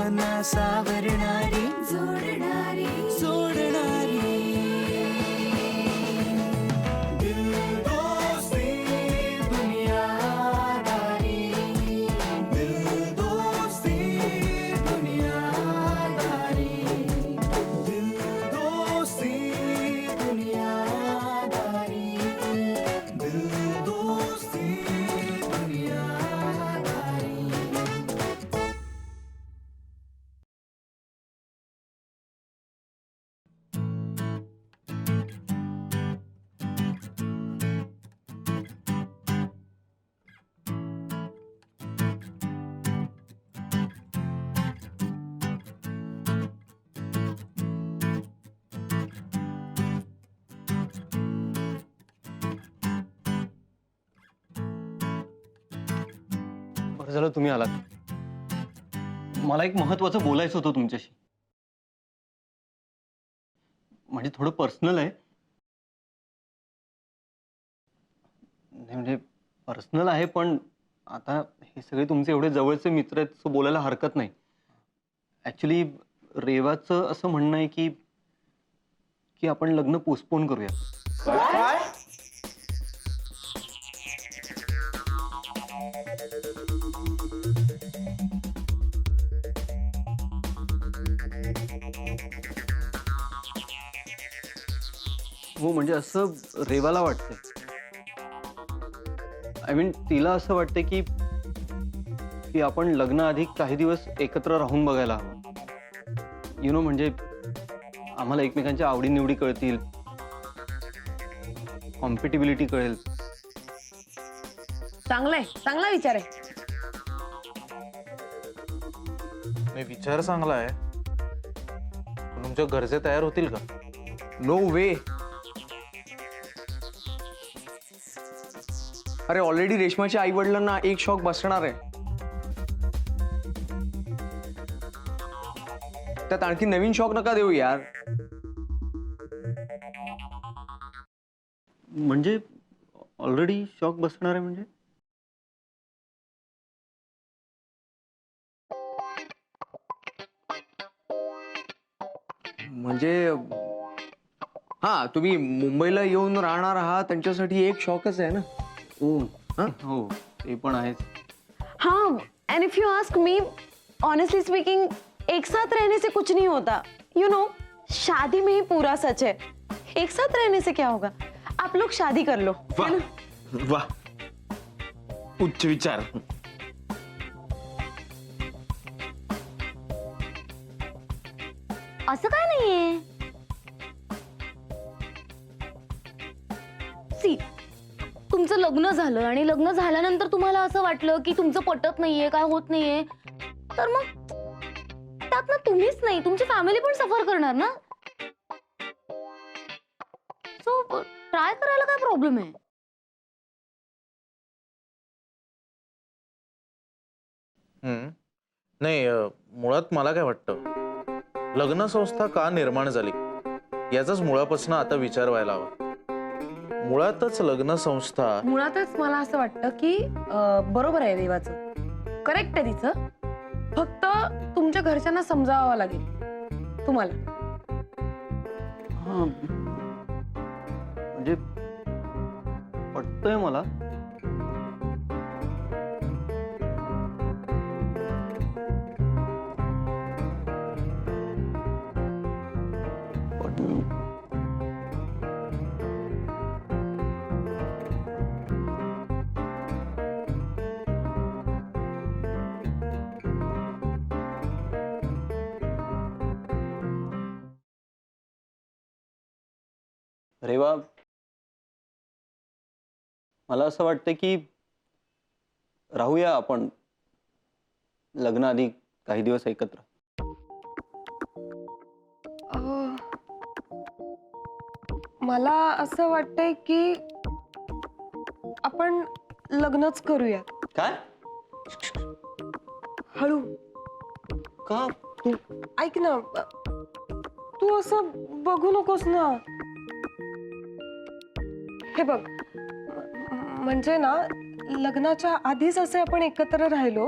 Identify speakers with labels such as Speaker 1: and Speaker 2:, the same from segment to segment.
Speaker 1: भावना सावरणारी जोडणारी जोडणारी दिल दोस्ती दुनियादारी दिल दोस्ती दुनियादारी दिल दोस्ती दुनियादारी दिल दोस्ती दुनियादारी.
Speaker 2: बरं झालं तुम्ही आलात. मला एक महत्वाचं बोलायचं होतं तुमच्याशी. म्हणजे थोडं पर्सनल आहे. नाही म्हणजे पर्सनल आहे, पण आता हे सगळे तुमचे एवढे जवळचे मित्र आहेत, सो बोलायला हरकत नाही. ऍक्च्युली रेवाचं असं म्हणणं आहे की की आपण लग्न पोस्टपोन करूया. हो म्हणजे असं रेवाला वाटतंय. आय मीन तिला असं वाटतंय की की आपण लग्नाआधी काही दिवस एकत्र राहून बघायला हवं. यु नो म्हणजे आम्हाला एकमेकांच्या आवडीनिवडी कळतील, कॉम्पिटिबिलिटी कळेल.
Speaker 3: चांगलाय, चांगला विचार आहे.
Speaker 4: विचार चांगला आहे, पण तुमच्या घरचे तयार होतील का?
Speaker 5: नो वे. अरे ऑलरेडी रेशमाच्या आई वडिलांना एक शॉक बसणार आहे, त्यात आणखी नवीन शॉक नका देऊ यार.
Speaker 2: म्हणजे ऑलरेडी शॉक बसणार आहे म्हणजे
Speaker 5: म्हणजे हा, तुम्ही मुंबईला येऊन राहणार आहात त्यांच्यासाठी एक शॉकच आहे ना.
Speaker 2: हो ते पण आहेच.
Speaker 3: हाँ, end if you ask me, honestly speaking, एक साथ रहने से कुछ नहीं होता. यू नो, शादी में ही पूरा सच है. एक साथ रहने से क्या होगा? आप लोग शादी कर लो. है ना?
Speaker 5: वाह, उच्च विचार.
Speaker 6: असं काय नाहीये. सी, तुमचं लग्न झालं आणि लग्न झाल्यानंतर तुम्हाला असं वाटलं की तुमचं पटत नाहीये, काय होत नाहीये, तर मग त्यात ना तुम्हीच नाही, तुमची फॅमिली पण सफर करणार ना. सो ट्राय करायला काय प्रॉब्लेम आहे.
Speaker 4: नाही, मुळात मला काय वाटतं, लग्न संस्था का निर्माण झाली याचाच मुळापासून आता विचार व्हायला हवा. मुळातच लग्न संस्था,
Speaker 3: मुळातच मला असं वाटतं की बरोबर आहे देवाचं, करेक्ट आहे तिचं. फक्त तुमच्या घरच्यांना समजावं लागेल तुम्हाला.
Speaker 2: हा म्हणजे पटतंय मला. रेवा, मला असं वाटतं की राहूया आपण लग्नाआधी काही दिवस एकत्र.
Speaker 3: मला असं वाटतंय की आपण लग्नच करूया.
Speaker 2: काय?
Speaker 3: हळू.
Speaker 2: का?
Speaker 3: तू ऐक ना, तू असं बघू नकोस ना. हे बघ, म्हणजे ना लग्नाच्या आधीच असे आपण एकत्र राहिलो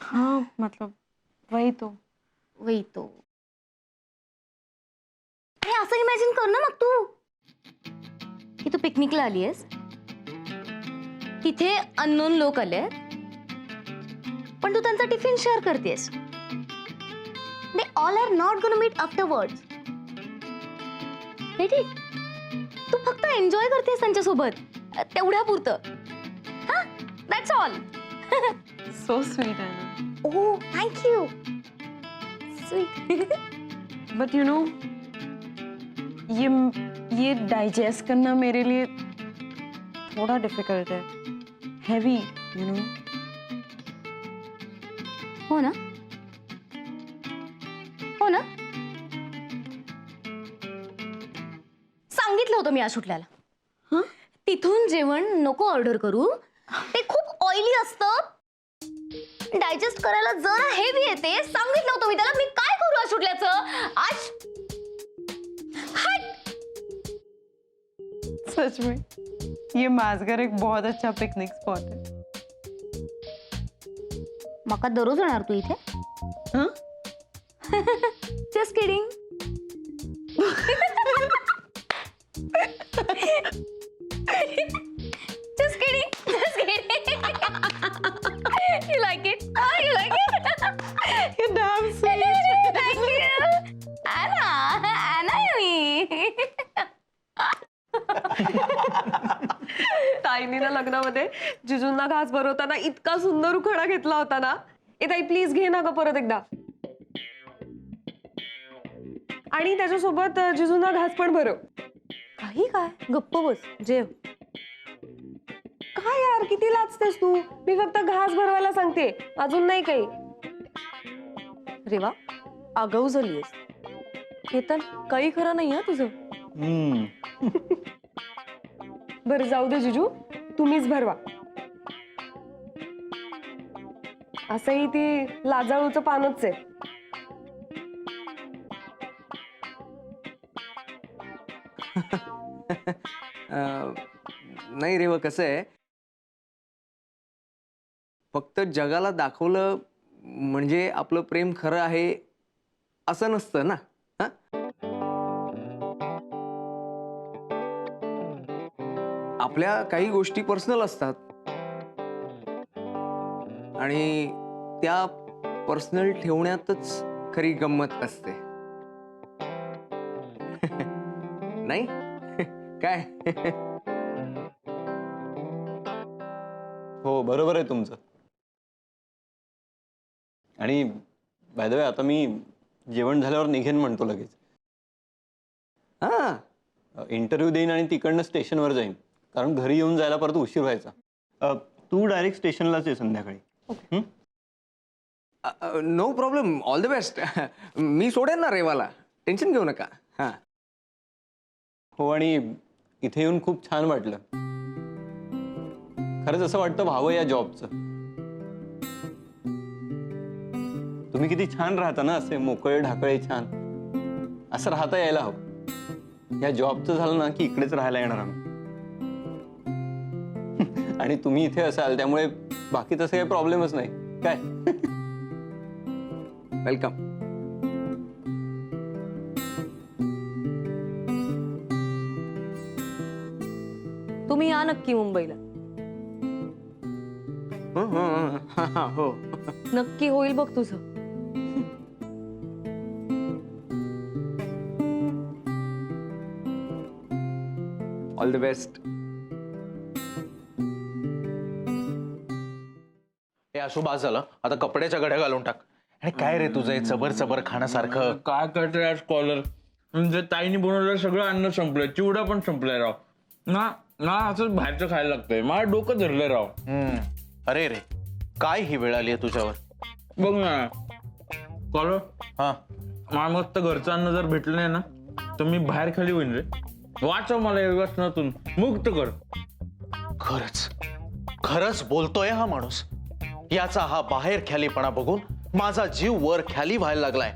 Speaker 3: हाँ मतलब वही तो.
Speaker 6: वही तो. हे असं इमॅजिन कर ना मग तू की तू पिकनिकला आली आहेस, तिथे अननोन लोक आले आहेत, पण तू त्यांचा टिफिन शेअर करतेस. They all are not gonna meet afterwards. बेटी, तू फक्त एन्जॉय करतेस त्यांच्यासोबत तेवढ्या पुरतं. हा, that's all.
Speaker 3: So sweet, Anna.
Speaker 6: Oh thank you. Sweet.
Speaker 3: But you know, ये डाइजेस्ट करना मेरे लिए थोड़ा डिफिकल्ट है. Heavy, you know.
Speaker 6: हो ना, हो ना. सांगितलं होतं मी आज सुटल्याला. तिथून जेवण नको ऑर्डर करू, ते खूप ऑइली असतं, डायजेस्ट करायला जरा हेवी येते. सांगितलं होतं मी त्याला. मी काय करू आज सुटल्याचं. आज
Speaker 3: सच में ये माझघर एक बहुत अच्छा पिकनिक स्पॉट है.
Speaker 6: मका दररोज येणार तू इथे.
Speaker 3: हाँ?
Speaker 6: Just kidding. Just kidding. Just kidding. You like it? Oh, you like it?
Speaker 3: You're damn sweet.
Speaker 6: Thank you. Anna मी.
Speaker 7: ताईने ना लग्नामध्ये जिजूंना घास भरवताना इतका सुंदर उखाणा घेतला होता ना. ए ताई प्लीज घे ना ग परत एकदा. आणि त्याच्यासोबत जिजूंना घास पण भरव.
Speaker 3: काही काय गप्प बस जेव.
Speaker 7: काय यार किती लाजतेस तू. मी फक्त घास भरवायला सांगते, अजून नाही काही.
Speaker 3: रेवा आगाऊ झालीयस. केतन काही खरं नाही हं तुझं.
Speaker 7: बरं जाऊ दे जिजू, तुम्हीच भरवा. असंही ती लाजाळूचं पानच आहे.
Speaker 5: नाही रेवा, कसं आहे, फक्त जगाला दाखवलं म्हणजे आपलं प्रेम खरं आहे असं नसतं ना. हा? आपल्या काही गोष्टी पर्सनल असतात आणि त्या पर्सनल ठेवण्यातच खरी गंमत असते. नाही काय?
Speaker 2: हो बरोबर आहे तुमचं. आणि बाय द वे आता मी जेवण झाल्यावर निघेन म्हणतो लगेच.
Speaker 5: हा,
Speaker 2: इंटरव्ह्यू देईन आणि तिकडनं स्टेशनवर जाईन, कारण घरी येऊन जायला परत उशीर व्हायचा. तू डायरेक्ट स्टेशनलाच आहे संध्याकाळी.
Speaker 5: No problem. All the best. मी सोडेन ना रेवाला, टेन्शन घेऊ नका. हा.
Speaker 2: हो, आणि इथे येऊन खूप छान वाटलं. खरंच असं वाटतं व्हावं या जॉबचं. तुम्ही किती छान राहता ना, असे मोकळे ढाकळे छान. असं राहता यायला हवं. या जॉबचं झालं ना की इकडेच राहायला येणार आम्ही. आणि तुम्ही इथे असाल त्यामुळे बाकी तसं काही प्रॉब्लेमच नाही काय.
Speaker 5: वेलकम.
Speaker 3: तुम्ही या नक्की मुंबईला.
Speaker 5: हो.
Speaker 3: नक्की होईल बघ तुझं.
Speaker 5: All the best.
Speaker 4: हे अशुभ झालं. आता कपड्याच्या घड्या घालून टाक. आणि काय रे तुझं हे चबर चबर खाण्यासारखं.
Speaker 8: काय करते यार स्कॉलर. म्हणजे ताईने बनवलेलं सगळं अन्न संपलंय, चिवडा पण संपलाय राव. ना ना असंच बाहेरचं खायला लागतंय. मला डोकं धरलंय राव.
Speaker 4: अरे रे, काय ही वेळ आली आहे तुझ्यावर.
Speaker 8: बघ ना स्कॉलर,
Speaker 4: हा,
Speaker 8: मला मस्त घरचं अन्न जर भेटलं नाही ना तर मी बाहेर खाली होईन रे. वाचव मला या व्यसनातून, मुक्त कर.
Speaker 4: खरंच खरंच बोलतोय हा माणूस. याचा हा बाहेर ख्यालीपणा बघून माझा जीव वर खाली व्हायला लागलाय.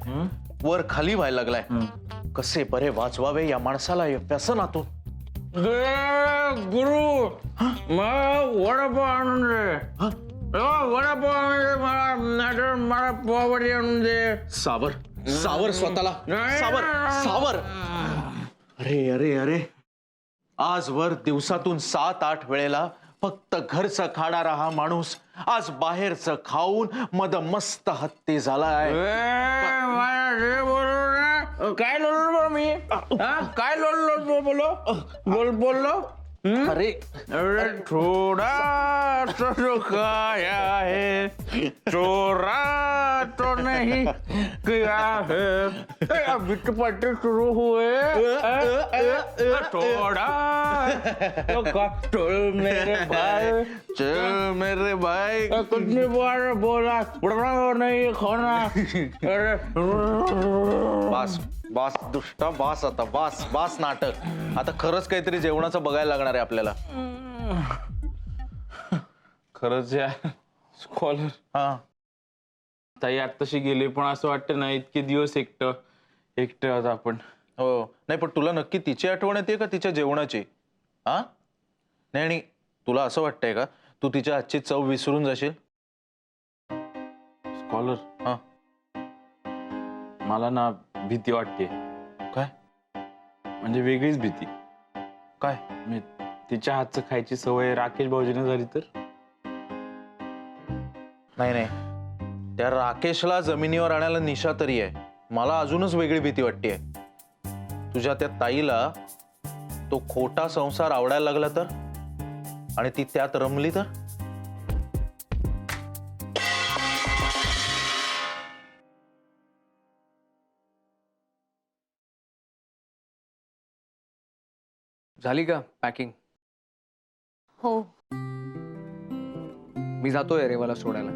Speaker 4: वर खाली व्हायला लागलाय. कसे बरे वाचवावे या माणसाला या व्यसनातून.
Speaker 8: गुरु, मला वडापाव आणून रे. वडापाव मला नाहीतर मला पोवाडी आणून दे.
Speaker 4: सावर सावर स्वतःला, सावर सावर. अरे अरे अरे, आजवर दिवसातून 7-8 वेळेला फक्त घरचं खाणारा हा माणूस आज बाहेरचं खाऊन मस्त हत्ती झालाय.
Speaker 8: काय लोडलो मी? काय लोडलो बोललो?
Speaker 4: अरे
Speaker 8: अरे थोड़ा तो खाया है, चोरा तो नहीं किया है. अभी तो पट्टे शुरू हुए. थोड़ा तो चल मेरे भाई,
Speaker 4: चल मेरे भाई.
Speaker 8: कितनी बार बोला उड़ना नहीं खाना. अरे
Speaker 4: बास बास दुष्टा, बास आता, बास बास नाटक. आता खरंच काहीतरी जेवणाचं बघायला लागणार आहे आपल्याला.
Speaker 8: खरंच यार स्कॉलर.
Speaker 4: हा
Speaker 8: ताई आत्ताशी गेले, पण असं वाटतं ना इतके दिवस एकटं आहोत आपण.
Speaker 4: हो, नाही पण तुला नक्की तिची आठवण येते का तिच्या जेवणाची? हा नाही, आणि तुला असं वाटतंय का तू तिच्या हातची चव विसरून जाशील?
Speaker 8: स्कॉलर,
Speaker 4: हा
Speaker 8: मला ना भीती वाटते.
Speaker 4: काय
Speaker 8: म्हणजे वेगळीच भीती.
Speaker 4: काय?
Speaker 8: मी तिच्या हातचं खायची सवय राकेश भाऊजीने झाली तर?
Speaker 4: नाही नाही, त्या राकेशला जमिनीवर आणायला निशा तरी आहे. मला अजूनच वेगळी भीती वाटतेय. तुझ्या त्या ताईला तो खोटा संसार आवडायला लागला तर, आणि ती त्यात रमली तर?
Speaker 5: झाली का पॅकिंग?
Speaker 3: हो.
Speaker 5: मी जातोय रेवाला सोडायला.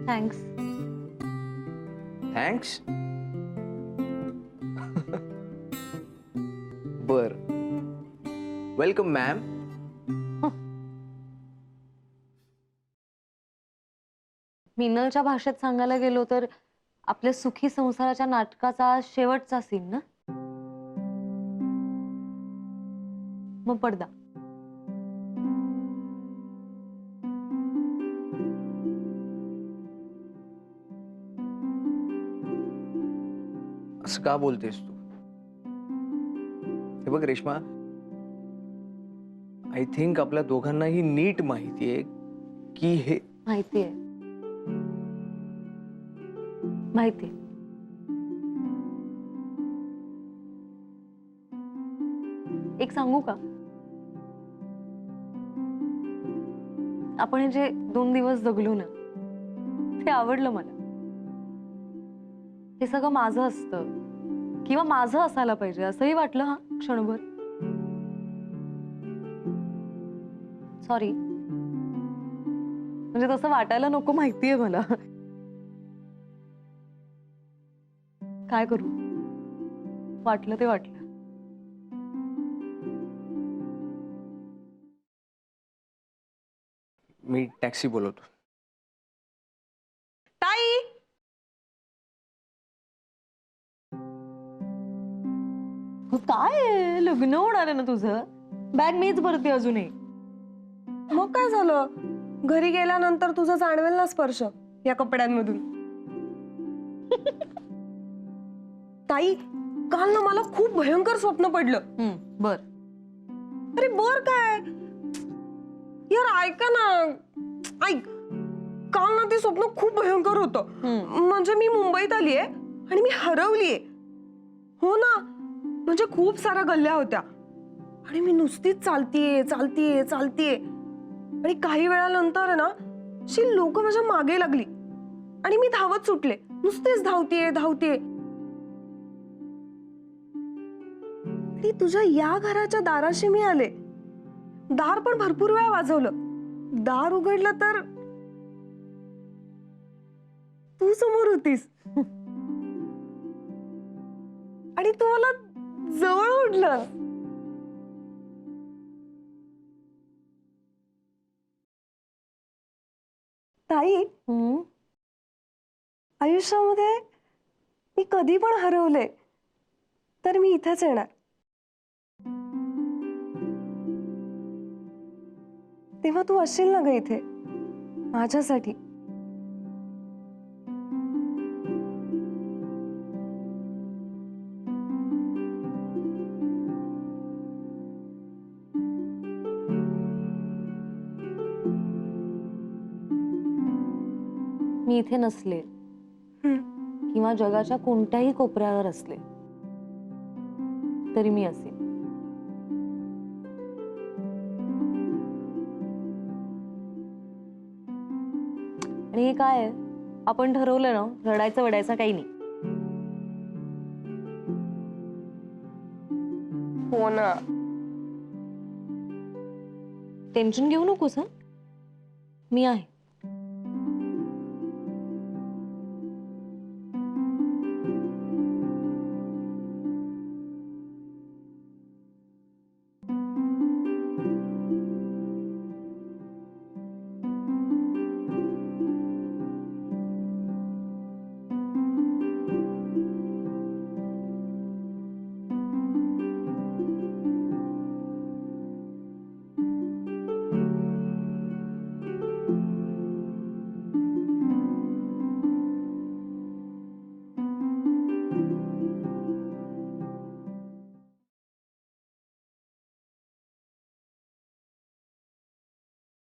Speaker 3: थँक्स.
Speaker 5: थँक्स. बर, वेलकम मॅम.
Speaker 3: मिनलच्या भाषेत सांगायला गेलो तर आपल्या सुखी संसाराच्या नाटकाचा शेवटचा सीन ना. मग पडदा.
Speaker 5: असं का बोलतेस तू? हे बघ रेश्मा, आय थिंक आपल्या दोघांनाही नीट माहितीये की हे
Speaker 3: माहितीये. एक सांगू का? आपण हे जे 2 दिवस जगलो ना, ते आवडलं मला. हे सगळं माझं असतं किंवा माझं असायला पाहिजे असंही वाटलं हा क्षणभर. सॉरी, म्हणजे तसं वाटायला नको, माहितीये मला. काय करू, वाटलं ते वाटलं.
Speaker 5: मी टॅक्सी बोलवतो.
Speaker 7: ताई,
Speaker 3: काय आहे? लग्न होणार आहे ना तुझं? बॅग मीच भरते अजूनही.
Speaker 7: मग काय झालं? घरी गेल्यानंतर तुझं जाणवेल ना स्पर्श या कपड्यांमधून. ताई, काल ना मला खूप भयंकर स्वप्न पडलं.
Speaker 3: बर.
Speaker 7: अरे बर काय यार, ऐका ना, ऐक. काल ना ते स्वप्न खूप भयंकर होतं. म्हणजे मी मुंबईत आलीये आणि मी हरवलीये. हो ना, म्हणजे खूप साऱ्या गल्ल्या होत्या आणि मी नुसतीच चालतीये चालतीये चालतीये आणि काही वेळानंतर ना अशी लोक माझ्या मागे लागली आणि मी धावत सुटले. नुसतीच धावतीये धावतीये आणि तुझ्या या घराच्या दाराशी मी आले. दार पण भरपूर वेळा वाजवलं. दार उघडलं तर तू समोर होतीस आणि तू मला जवळ उठलं. ताई, आयुष्यामध्ये मी कधी पण हरवले तर मी इथेच येणार. तेव्हा तू असशील ना ग इथे माझ्यासाठी.
Speaker 3: मी इथे नसले किंवा जगाच्या कोणत्याही कोपऱ्यावर असले तरी मी असेन. आणि हे काय आहे, आपण ठरवलं ना, रडायचं वडायचं काही नाही.
Speaker 7: हो ना.
Speaker 3: टेन्शन घेऊ नकोस हं, मी आहे.